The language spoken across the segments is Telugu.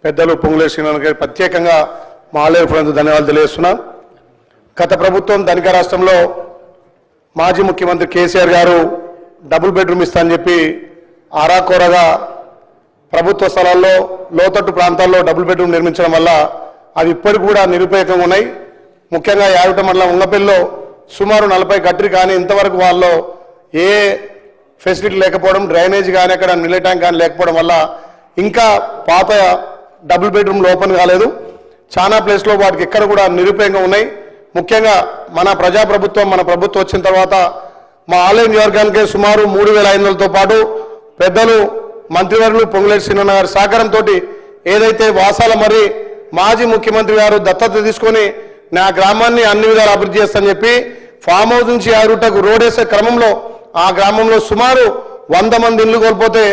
పెద్దలు పొంగులేటి శ్రీనివాస్ గారికి ప్రత్యేకంగా మా ఆలయ ఫ్రెండ్స్ ధన్యవాదాలు తెలియజేస్తున్నాం. గత ప్రభుత్వం ధనిక రాష్ట్రంలో మాజీ ముఖ్యమంత్రి కేసీఆర్ గారు డబుల్ బెడ్రూమ్ ఇస్తానని చెప్పి ఆరాకోరగా ప్రభుత్వ స్థలాల్లో లోతట్టు ప్రాంతాల్లో డబుల్ బెడ్రూమ్ నిర్మించడం వల్ల అవి ఇప్పటికి కూడా నిరుపయోగంగా ఉన్నాయి. ముఖ్యంగా యాదగిరి మండలం ఉంగపల్లిలో సుమారు 40 కట్టిరి కానీ ఇంతవరకు వాళ్ళు ఏ ఫెసిలిటీ లేకపోవడం, డ్రైనేజ్ కానీ అక్కడ నిల్ల ట్యాంక్ కానీ లేకపోవడం వల్ల ఇంకా పాత డబుల్ బెడ్రూమ్లు ఓపెన్ కాలేదు. చాలా ప్లేస్లో వాటికి ఎక్కడ కూడా నిరుపయోగంగా ఉన్నాయి. ముఖ్యంగా మన ప్రజాప్రభుత్వం మన ప్రభుత్వం వచ్చిన తర్వాత మా ఆలయ నియోజకవర్గానికి సుమారు 3,500తో పాటు పెద్దలు మంత్రివర్యులు పొంగులేటి శ్రీనివాస్ గారి సహకారంతో ఏదైతే వాసాల మరి మాజీ ముఖ్యమంత్రి గారు దత్తత తీసుకొని నా గ్రామాన్ని అన్ని విధాలు అభివృద్ధి చేస్తానని చెప్పి ఫామ్ హౌస్ నుంచి యారుటకు రోడ్ వేసే క్రమంలో ఆ గ్రామంలో సుమారు 100 మంది ఇళ్లు కోల్పోతే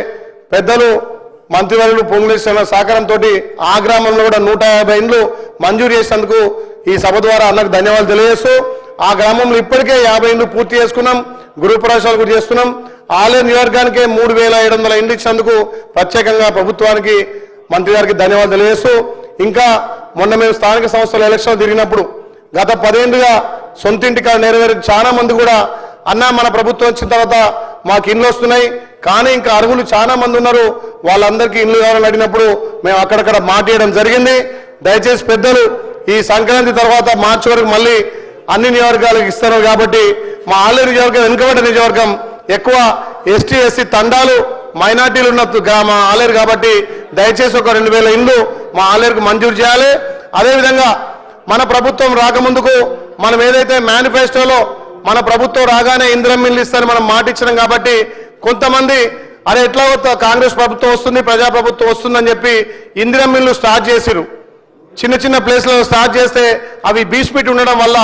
పెద్దలు మంత్రివర్యులు పొంగులేటి శ్రీనివాస్ సహకారంతో ఆ గ్రామంలో కూడా 150 ఇండ్లు మంజూరు చేసేందుకు ఈ సభ ద్వారా అన్నకు ధన్యవాదాలు తెలియజేస్తూ ఆ గ్రామంలో ఇప్పటికే 50 ఇండ్లు పూర్తి చేసుకున్నాం. గృహప్రవేశాలు కూడా చేస్తున్నాం. ఆలయ నియోజకవర్గానికే 3,700 ఇండ్లు ఇచ్చినందుకు ప్రత్యేకంగా ప్రభుత్వానికి మంత్రి గారికి ధన్యవాదాలు తెలియజేస్తూ ఇంకా మొన్న మేము స్థానిక సంస్థల ఎలక్షన్లు తిరిగినప్పుడు గత 10 ఏళ్లుగా సొంత ఇంటికాడ నెరవేరు చాలా మంది కూడా అన్న మన ప్రభుత్వం వచ్చిన తర్వాత మాకు ఇండ్లు వస్తున్నాయి కానీ ఇంకా అర్హులు చాలా మంది ఉన్నారు, వాళ్ళందరికీ ఇండ్లు కావాలని అడిగినప్పుడు మేము అక్కడక్కడ మాట్లాడడం జరిగింది. దయచేసి పెద్దలు ఈ సంక్రాంతి తర్వాత మార్చి వరకు మళ్ళీ అన్ని నియోజకవర్గాలకు ఇస్తారు కాబట్టి మా ఆలయ నియోజకవర్గం వెనుకబడ్డ నియోజకవర్గం ఎక్కువ ఎస్టీ ఎస్సీ తండాలు మైనార్టీలు ఉన్న మా ఆలయ కాబట్టి దయచేసి ఒక 2,000 ఇండ్లు మా ఆలయకు మంజూరు చేయాలి. అదేవిధంగా మన ప్రభుత్వం రాకముందుకు మనం ఏదైతే మేనిఫెస్టోలో మన ప్రభుత్వం రాగానే ఇందిరమ్మ ఇల్లు ఇస్తారని మనం మాట ఇచ్చినాం కాబట్టి కొంతమంది అరే ఎట్లా కాంగ్రెస్ ప్రభుత్వం వస్తుంది ప్రజాప్రభుత్వం వస్తుందని చెప్పి ఇందిరమ్మ ఇల్లు స్టార్ట్ చేసిరు. చిన్న చిన్న ప్లేస్లలో స్టార్ట్ చేస్తే అవి బీస్పీట్ ఉండడం వల్ల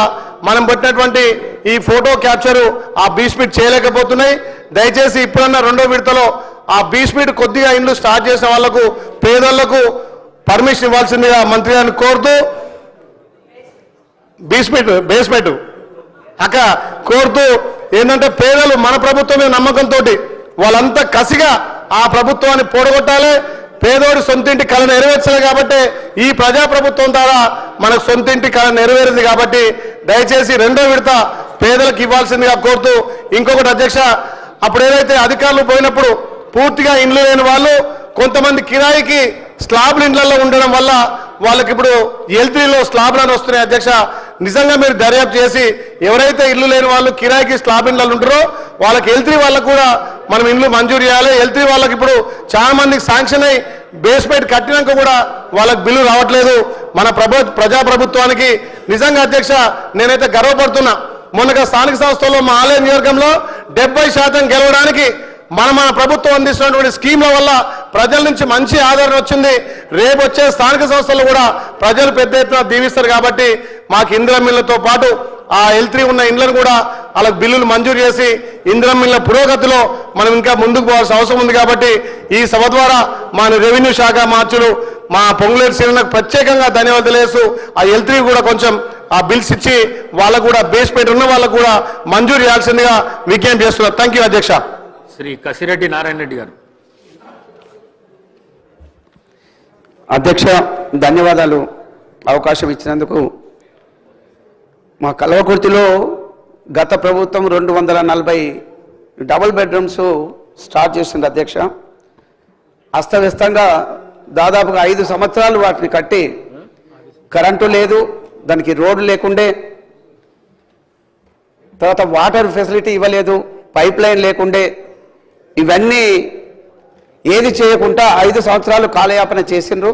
మనం పెట్టినటువంటి ఈ ఫోటో క్యాప్చరు ఆ బీస్పీట్ చేయలేకపోతున్నాయి. దయచేసి ఇప్పుడన్నా 2వ విడతలో ఆ బీస్పీట్ కొద్దిగా ఇండ్లు స్టార్ట్ చేసిన వాళ్లకు పేదళ్లకు పర్మిషన్ ఇవ్వాల్సిందిగా మంత్రి గారిని కోరుతూ బేస్మెంట్ అక్క కోరుతూ ఏంటంటే పేదలు మన ప్రభుత్వమే నమ్మకంతో వాళ్ళంతా కసిగా ఆ ప్రభుత్వాన్ని పోడగొట్టాలి. పేదోడి సొంతింటి కళ నెరవేర్చాలి కాబట్టి ఈ ప్రజాప్రభుత్వం ద్వారా మనకు సొంతింటి కళ నెరవేరింది కాబట్టి దయచేసి 2వ విడత పేదలకు ఇవ్వాల్సిందిగా కోరుతూ ఇంకొకటి అధ్యక్ష, అప్పుడు ఏదైతే అధికారులు పోయినప్పుడు పూర్తిగా ఇండ్లు లేని వాళ్ళు కొంతమంది కిరాయికి స్లాబ్లు ఇండ్లలో ఉండడం వల్ల వాళ్ళకి ఇప్పుడు L3లో స్లాబ్లను వస్తున్నాయి. అధ్యక్ష నిజంగా మీరు దర్యాప్తు చేసి ఎవరైతే ఇల్లు లేని వాళ్ళు కిరాయికి స్లాబ్ ఇండ్లలో ఉంటారో వాళ్ళకి L3 వాళ్ళకు కూడా మనం ఇండ్లు మంజూరు చేయాలి. L3 వాళ్ళకి ఇప్పుడు చాలా మందికి శాంక్షన్ అయ్యి బేస్మెంట్ కట్టినాక కూడా వాళ్ళకి బిల్లు రావట్లేదు. మన ప్రజాప్రభుత్వానికి నిజంగా అధ్యక్ష నేనైతే గర్వపడుతున్నా. మొన్నగా స్థానిక సంస్థల్లో మా ఆలయ నియోజకంలో 70% గెలవడానికి మన ప్రభుత్వం అందిస్తున్నటువంటి స్కీమ్ల వల్ల ప్రజల నుంచి మంచి ఆదరణ వచ్చింది. రేపు వచ్చే స్థానిక సంస్థలు కూడా ప్రజలు పెద్ద ఎత్తున దీవిస్తారు కాబట్టి మాకు ఇందిరమ్మ ఇళ్లతో పాటు ఆ L3 ఉన్న ఇండ్లను కూడా వాళ్ళకి బిల్లులు మంజూరు చేసి ఇందిరమ్మ ఇళ్ల పురోగతిలో మనం ఇంకా ముందుకు పోవాల్సిన అవసరం ఉంది కాబట్టి ఈ సభ ద్వారా మా రెవెన్యూ శాఖ మార్చులు మా పొంగులేటి శ్రీనివాస్కు ప్రత్యేకంగా ధన్యవాదాలు తెలియజేస్తూ ఆ L3 కూడా కొంచెం ఆ బిల్స్ ఇచ్చి వాళ్ళకు కూడా బేస్మెంట్ ఉన్న వాళ్ళకు కూడా మంజూరు చేయాల్సిందిగా విజ్ఞప్తి చేస్తున్నారు. థ్యాంక్ యూ అధ్యక్ష. శ్రీ కసిరెడ్డి నారాయణ రెడ్డి గారు. అధ్యక్ష ధన్యవాదాలు అవకాశం ఇచ్చినందుకు. మా కల్వకుర్తిలో గత ప్రభుత్వం 240 డబుల్ బెడ్రూమ్స్ స్టార్ట్ చేసింది అధ్యక్ష. అస్తవ్యస్తంగా దాదాపుగా 5 సంవత్సరాలు వాటిని కట్టి కరెంటు లేదు, దానికి రోడ్డు లేకుండే, తర్వాత వాటర్ ఫెసిలిటీ ఇవ్వలేదు, పైప్ లైన్ లేకుండే, ఇవన్నీ ఏది చేయకుండా 5 సంవత్సరాలు కాలయాపన చేసిండ్రు.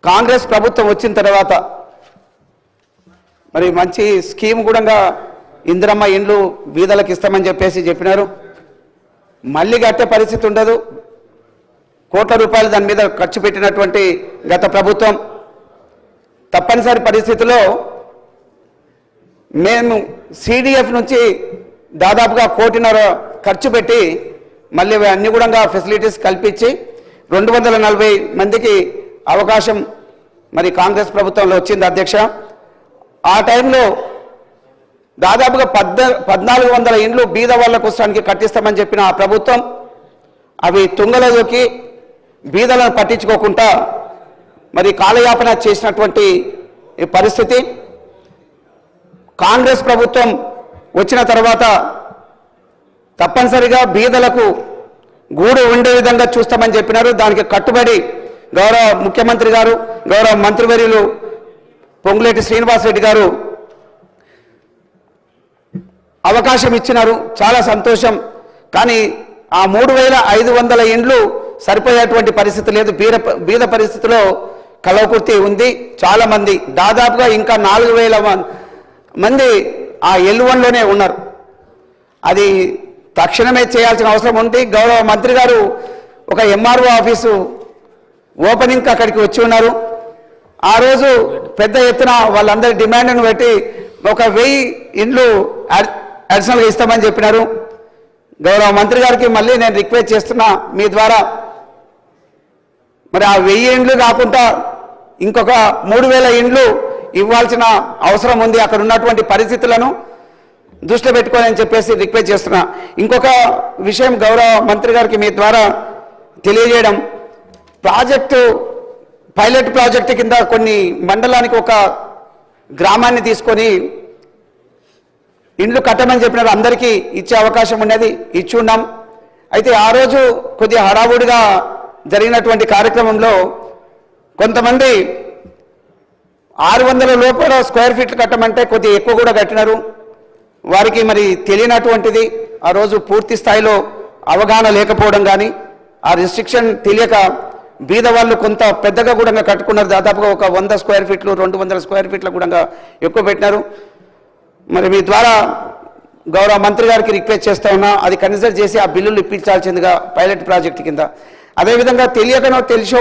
కాంగ్రెస్ ప్రభుత్వం వచ్చిన తర్వాత మరి మంచి స్కీమ్ కూడా ఇందిరమ్మ ఇండ్లు బీదలకు ఇస్తామని చెప్పినారు. మళ్ళీ కట్టే పరిస్థితి ఉండదు. కోట్ల రూపాయలు దాని మీద ఖర్చు పెట్టినటువంటి గత ప్రభుత్వం తప్పనిసరి పరిస్థితిలో మేము CDF నుంచి దాదాపుగా 1.5 కోటి ఖర్చు పెట్టి మళ్ళీ అన్ని కూడా ఫెసిలిటీస్ కల్పించి 240 మందికి అవకాశం మరి కాంగ్రెస్ ప్రభుత్వంలో వచ్చింది అధ్యక్ష. ఆ టైంలో దాదాపుగా 1400 ఇండ్లు బీద వాళ్ళ కోసానికి కట్టిస్తామని చెప్పిన ఆ ప్రభుత్వం అవి తుంగలో దొక్కి బీదలను పట్టించుకోకుండా మరి కాలయాపన చేసినటువంటి ఈ పరిస్థితి. కాంగ్రెస్ ప్రభుత్వం వచ్చిన తర్వాత తప్పనిసరిగా బీదలకు గూడు ఉండే విధంగా చూస్తామని చెప్పినారు. దానికి కట్టుబడి గౌరవ ముఖ్యమంత్రి గారు, గౌరవ మంత్రివర్యులు పొంగులేటి శ్రీనివాసరెడ్డి గారు అవకాశం ఇచ్చినారు. చాలా సంతోషం. కానీ ఆ 3500 ఇండ్లు సరిపోయేటువంటి పరిస్థితి లేదు. బీద పరిస్థితిలో కలవకుర్తి ఉంది. చాలా మంది, దాదాపుగా ఇంకా 4000 మంది ఆ L1లోనే ఉన్నారు. అది తక్షణమే చేయాల్సిన అవసరం ఉంది. గౌరవ మంత్రి గారు ఒక MRO ఆఫీసు ఓపెనింగ్కి అక్కడికి వచ్చి ఉన్నారు. ఆ రోజు పెద్ద ఎత్తున వాళ్ళందరి డిమాండ్ను బట్టి 1000 ఇండ్లు అడిషనల్గా ఇస్తామని చెప్పినారు. గౌరవ మంత్రి గారికి మళ్ళీ నేను రిక్వెస్ట్ చేస్తున్నా మీ ద్వారా, మరి ఆ 1000 ఇండ్లు కాకుండా ఇంకొక 3000 ఇండ్లు ఇవ్వాల్సిన అవసరం ఉంది. అక్కడ ఉన్నటువంటి పరిస్థితులను దృష్టిలో పెట్టుకోవాలని చెప్పేసి రిక్వెస్ట్ చేస్తున్నా. ఇంకొక విషయం గౌరవ మంత్రి గారికి మీ ద్వారా తెలియజేయడం, పైలట్ ప్రాజెక్టు కింద కొన్ని మండలానికి ఒక గ్రామాన్ని తీసుకొని ఇండ్లు కట్టమని చెప్పినారు. అందరికీ ఇచ్చే అవకాశం ఉన్నది, ఇచ్చి ఉన్నాం. అయితే ఆ రోజు కొద్దిగా హడావుడిగా జరిగినటువంటి కార్యక్రమంలో కొంతమంది 600 లోపల స్క్వేర్ ఫీట్లు కట్టమంటే కొద్దిగా ఎక్కువ కూడా కట్టినారు. వారికి మరి తెలియనటువంటిది, ఆ రోజు పూర్తి స్థాయిలో అవగాహన లేకపోవడం కానీ, ఆ రిస్ట్రిక్షన్ తెలియక బీద వాళ్ళు కొంత పెద్దగా కూడా కట్టుకున్నారు. దాదాపుగా ఒక 100 స్క్వేర్ ఫీట్లు 200 స్క్వేర్ ఫీట్ల కూడా ఎక్కువ పెట్టినారు. మరి మీ ద్వారా గౌరవ మంత్రి గారికి రిక్వెస్ట్ చేస్తా ఉన్నా, అది కన్సిడర్ చేసి ఆ బిల్లులు ఇప్పించాల్సిందిగా పైలట్ ప్రాజెక్టు కింద. అదేవిధంగా తెలియకనో తెలిసో